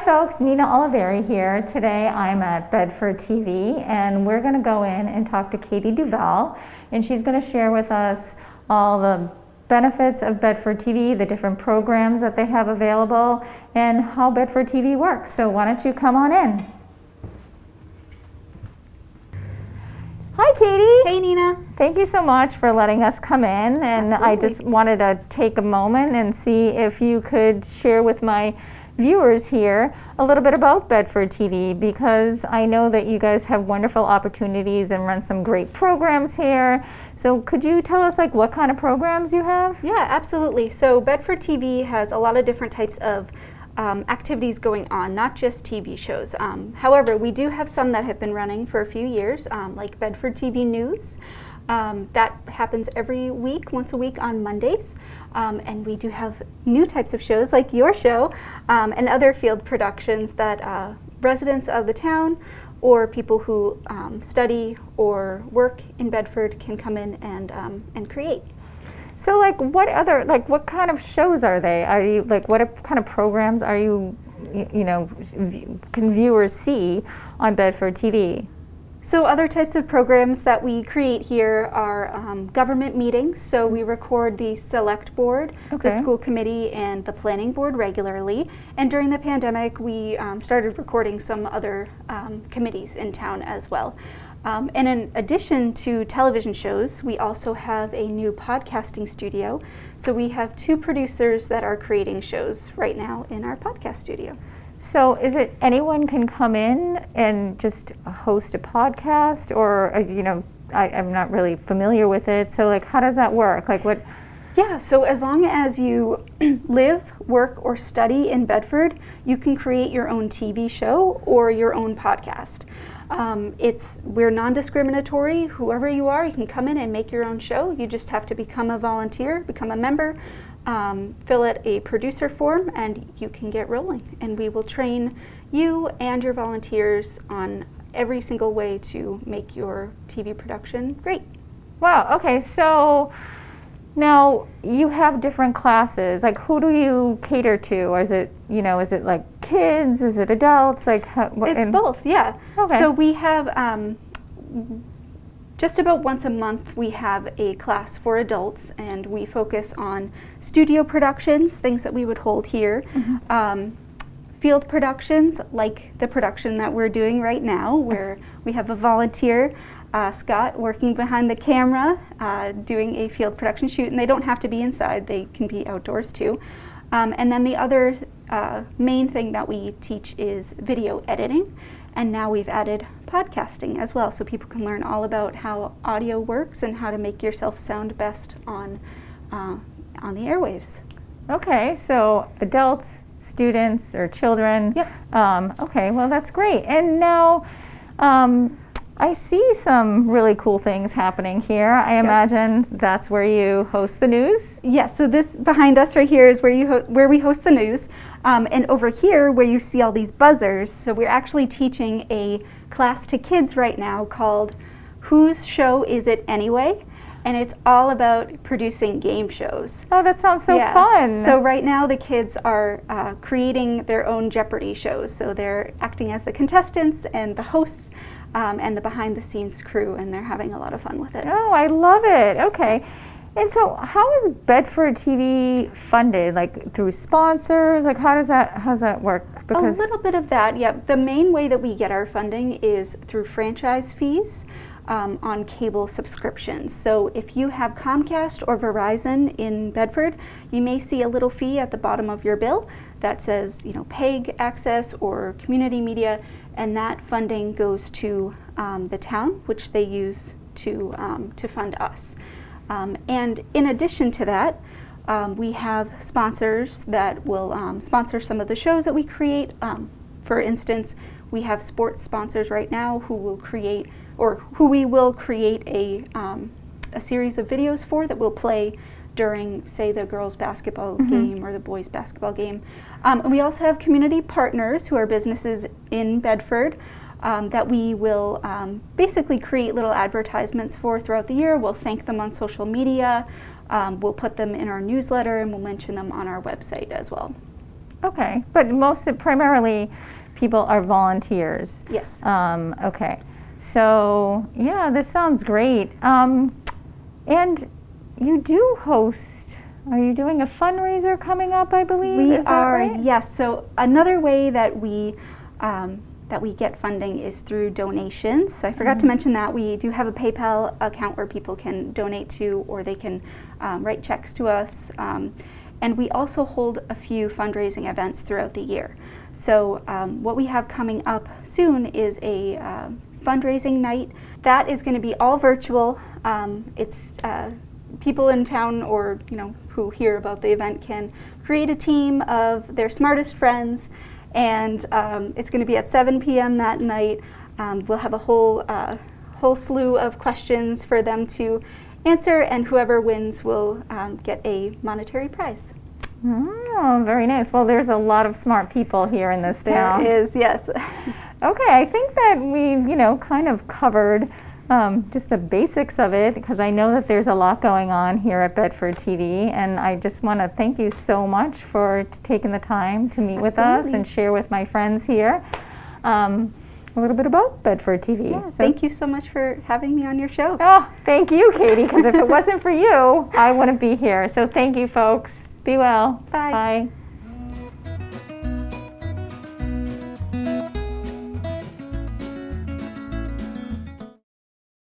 folks, Nina Oliveri here. Today I'm at Bedford TV and we're going to go in and talk to Katie Duval, and she's going to share with us all the benefits of Bedford TV, the different programs that they have available, and how Bedford TV works. So why don't you come on in. Hi Katie. Hey Nina. Thank you so much for letting us come in, and Absolutely. I just wanted to take a moment and see if you could share with my viewers here a little bit about Bedford TV, because I know that you guys have wonderful opportunities and run some great programs here. So could you tell us like what kind of programs you have? Yeah, absolutely. So Bedford TV has a lot of different types of activities going on, not just TV shows. However, we do have some that have been running for a few years, like Bedford TV News. That happens every week, once a week on Mondays. And we do have new types of shows like your show and other field productions that residents of the town or people who study or work in Bedford can come in and create. So like what kind of shows are they? Are you like, what kind of programs are you can viewers see on Bedford TV? So other types of programs that we create here are government meetings. So we record the select board, the school committee, and the planning board regularly. And during the pandemic, we started recording some other committees in town as well. And in addition to television shows, we also have a new podcasting studio. So we have 2 producers that are creating shows right now in our podcast studio. So is it anyone can come in and just host a podcast, or I'm not really familiar with it. So like, how does that work? Like what? Yeah, so as long as you live, work, or study in Bedford, you can create your own TV show or your own podcast. We're non-discriminatory. Whoever you are, you can come in and make your own show. You just have to become a volunteer, become a member, fill out a producer form, and you can get rolling. And we will train you and your volunteers on every single way to make your TV production great. Wow, okay, so now you have different classes. Like, who do you cater to? Or is it like kids? Is it adults? Like, it's both, yeah. Okay. So we have just about once a month we have a class for adults, and we focus on studio productions, things that we would hold here, field productions like the production that we're doing right now, where we have a volunteer, Scott, working behind the camera, doing a field production shoot, and they don't have to be inside, they can be outdoors too. And then the other main thing that we teach is video editing, and now we've added podcasting as well, so people can learn all about how audio works and how to make yourself sound best on the airwaves. Okay, so adults, students, or children. Yep. Okay, well that's great. And now I see some really cool things happening here. I imagine that's where you host the news? Yeah, so this behind us right here is where we host the news. And over here where you see all these buzzers, so we're actually teaching a class to kids right now called Whose Show Is It Anyway? And it's all about producing game shows. Oh, that sounds so fun. So right now the kids are creating their own Jeopardy shows. So they're acting as the contestants and the hosts and the behind the scenes crew, and they're having a lot of fun with it. Oh, I love it. Okay. And so how is Bedford TV funded? Like through sponsors? Like how's that work? Because a little bit of that, yeah. The main way that we get our funding is through franchise fees on cable subscriptions. So if you have Comcast or Verizon in Bedford, you may see a little fee at the bottom of your bill that says, PEG access or community media, and that funding goes to the town, which they use to fund us. And in addition to that, we have sponsors that will sponsor some of the shows that we create. For instance, we have sports sponsors right now who we will create a series of videos for that we'll play during, say, the girls' basketball game or the boys' basketball game. And we also have community partners who are businesses in Bedford that we will basically create little advertisements for throughout the year. We'll thank them on social media. We'll put them in our newsletter, and we'll mention them on our website as well. Okay, but primarily people are volunteers. Yes. Okay, so yeah, this sounds great. And you do host, are you doing a fundraiser coming up, I believe? We Is that are, right? yes. So another way that we get funding is through donations. So I forgot to mention that we do have a PayPal account where people can donate to, or they can write checks to us. And we also hold a few fundraising events throughout the year. So what we have coming up soon is a fundraising night. That is going to be all virtual. It's people in town, or who hear about the event, can create a team of their smartest friends, and it's going to be at 7 p.m. that night. We'll have a whole slew of questions for them to answer, and whoever wins will get a monetary prize. Oh, very nice. Well, there's a lot of smart people here in this town. There is, yes. Okay, I think that we've, kind of covered just the basics of it, because I know that there's a lot going on here at Bedford TV, and I just want to thank you so much for taking the time to meet with us and share with my friends here a little bit about Bedford TV. Yeah, thank you so much for having me on your show. Oh, thank you, Katie, because if it wasn't for you, I wouldn't be here. So thank you, folks. Be well. Bye. Bye.